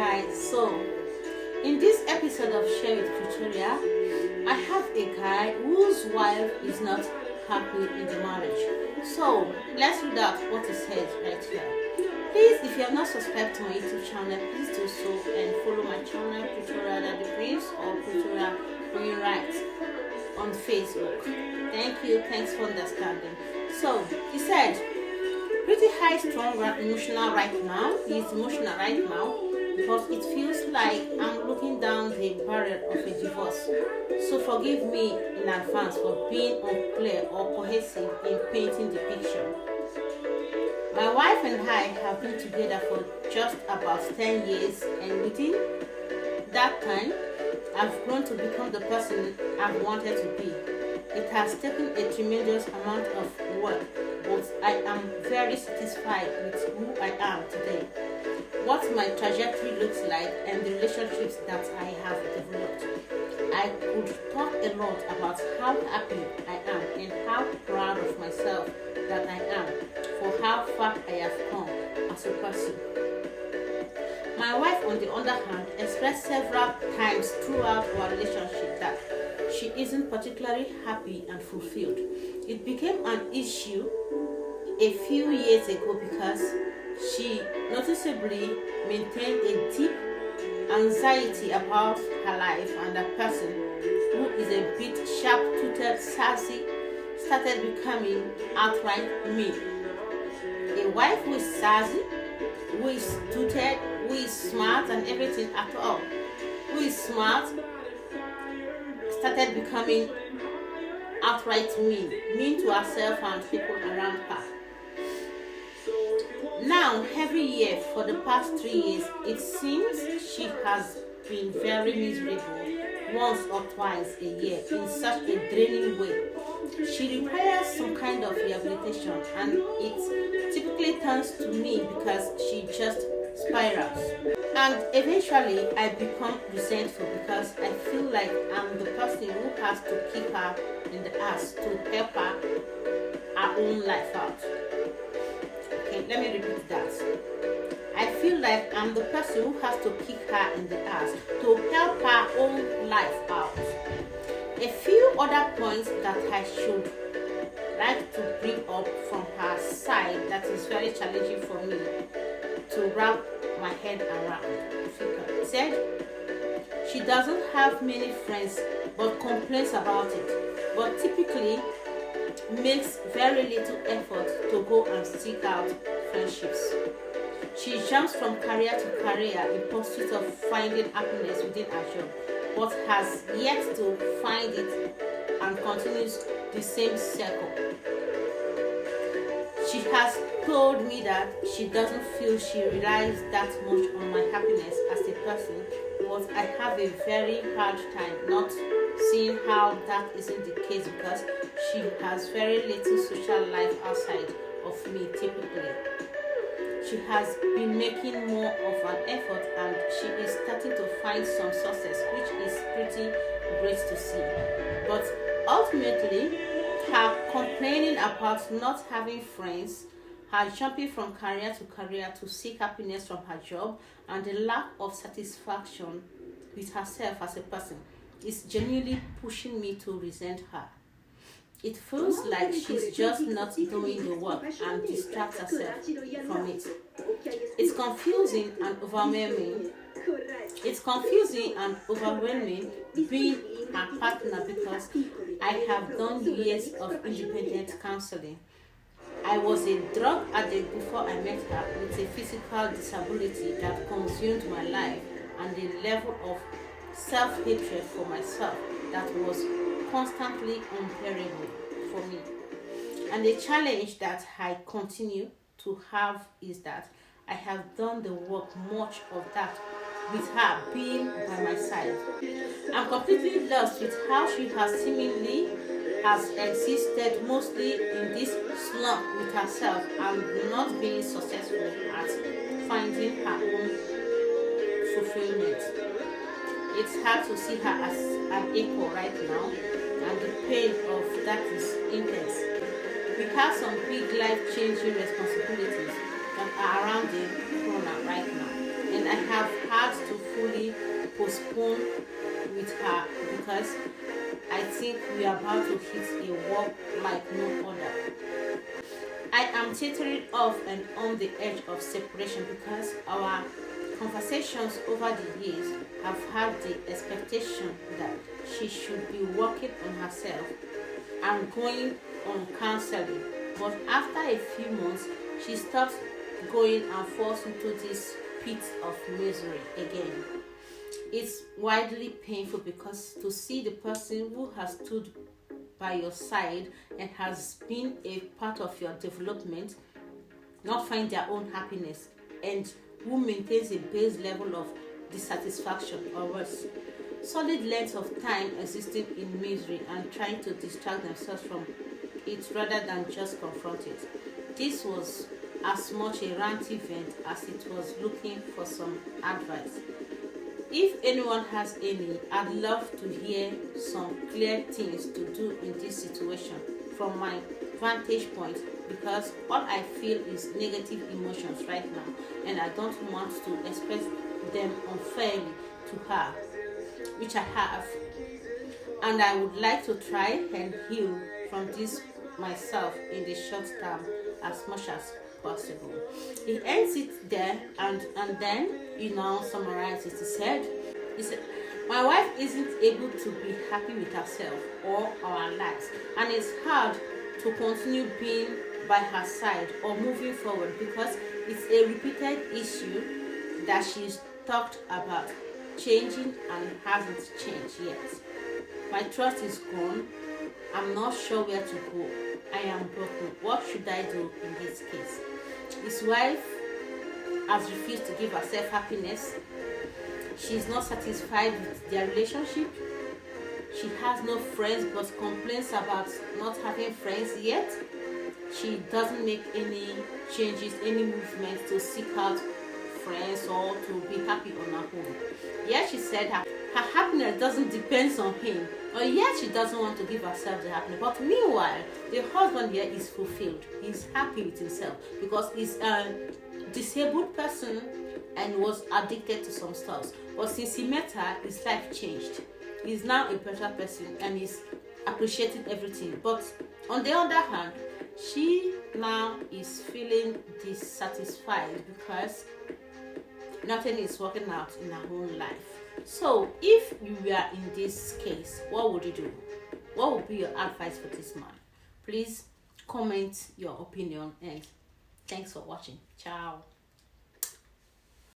guys, so in this episode of Share with Pretoria, I have a guy whose wife is not happy in the marriage. So let's read out what he said right here. Please, if you have not subscribed to my YouTube channel, please do so and follow my channel, Pretoria Daddy Prince or Pretoria Right on Facebook. Thank you, thanks for understanding. So he said, pretty high, strong, emotional right now. He's emotional right now because it feels like I'm looking down the barrel of a divorce. So forgive me in advance for being unclear or cohesive in painting the picture. My wife and I have been together for just about 10 years, and within that time, I've grown to become the person I've wanted to be. It has taken a tremendous amount of work, but I am very satisfied with who I am today, what my trajectory looks like, and the relationships that I have developed. I could talk a lot about how happy I am and how proud of myself that I am for how far I have come as a person. My wife, on the other hand, expressed several times throughout our relationship that she isn't particularly happy and fulfilled. It became an issue a few years ago because she noticeably maintained a deep anxiety about her life, and a person who is a bit sharp-toothed, sassy, started becoming outright mean. A wife who is sassy, who is toothed, who is smart and everything at all, who is smart, started becoming outright mean to herself and people around her. Now, every year for the past 3 years, it seems she has been very miserable once or twice a year in such a draining way. She requires some kind of rehabilitation, and it typically turns to me because she just spirals. And eventually I become resentful because I feel like I'm the person who has to kick her in the ass to help her own life out. Okay, let me repeat that. I feel like I'm the person who has to kick her in the ass to help her own life out. A few other points that I should like to bring up from her side that is very challenging for me to wrap my head around. She said she doesn't have many friends but complains about it, but typically makes very little effort to go and seek out friendships. She jumps from career to career in pursuit of finding happiness within her job, but has yet to find it and continues the same circle. She has told me that she doesn't feel she relies that much on my happiness as a person, but I have a very hard time not seeing how that isn't the case because she has very little social life outside of me typically. She has been making more of an effort, and she is starting to find some success, which is pretty great to see. But ultimately, her complaining about not having friends, her jumping from career to career to seek happiness from her job, and the lack of satisfaction with herself as a person is genuinely pushing me to resent her. It feels like she's just not doing the work and distracts herself from it. It's confusing and overwhelming. It's confusing and overwhelming being her partner because I have done years of independent counseling. I was a drug addict before I met her, with a physical disability that consumed my life and a level of self-hatred for myself that was constantly unbearable for me. And the challenge that I continue to have is that I have done the work, much of that with her being by my side. I'm completely lost with how she has seemingly has existed mostly in this slump with herself and not being successful at finding her own fulfillment. It's hard to see her as an equal right now, and the pain of that is intense. We have some big life-changing responsibilities that are around the corner right now, and I have had fully postpone with her because I think we are about to hit a wall like no other. I am teetering off and on the edge of separation because our conversations over the years have had the expectation that she should be working on herself and going on counseling. But after a few months, she stopped going and falls into this pit of misery again. It's widely painful because to see the person who has stood by your side and has been a part of your development not find their own happiness, and who maintains a base level of dissatisfaction or worse, solid lengths of time existing in misery and trying to distract themselves from it rather than just confront it. This was as much a rant event as it was looking for some advice. If anyone has any, I'd love to hear some clear things to do in this situation from my vantage point, because all I feel is negative emotions right now and I don't want to express them unfairly to her, which I have, and I would like to try and heal from this myself in the short term as much as possible. He ends it there and then summarizes. He said, my wife isn't able to be happy with herself or our lives, and it's hard to continue being by her side or moving forward because it's a repeated issue that she's talked about changing and hasn't changed yet. My trust is gone. I'm not sure where to go. I am broken. What should I do in this case? His wife has refused to give herself happiness. She is not satisfied with their relationship. She has no friends but complains about not having friends yet. She doesn't make any changes, any movement to seek out friends or to be happy on her own. Yet she said her happiness doesn't depend on him, or yet she doesn't want to give herself the happiness. But meanwhile, the husband here is fulfilled. He's happy with himself because he's a disabled person and was addicted to some stuff. But since he met her, his life changed. He's now a better person and he's appreciating everything. But on the other hand, she now is feeling dissatisfied because nothing is working out in her own life. So if you were in this case, what would you do? What would be your advice for this man? Please comment your opinion and thanks for watching. Ciao.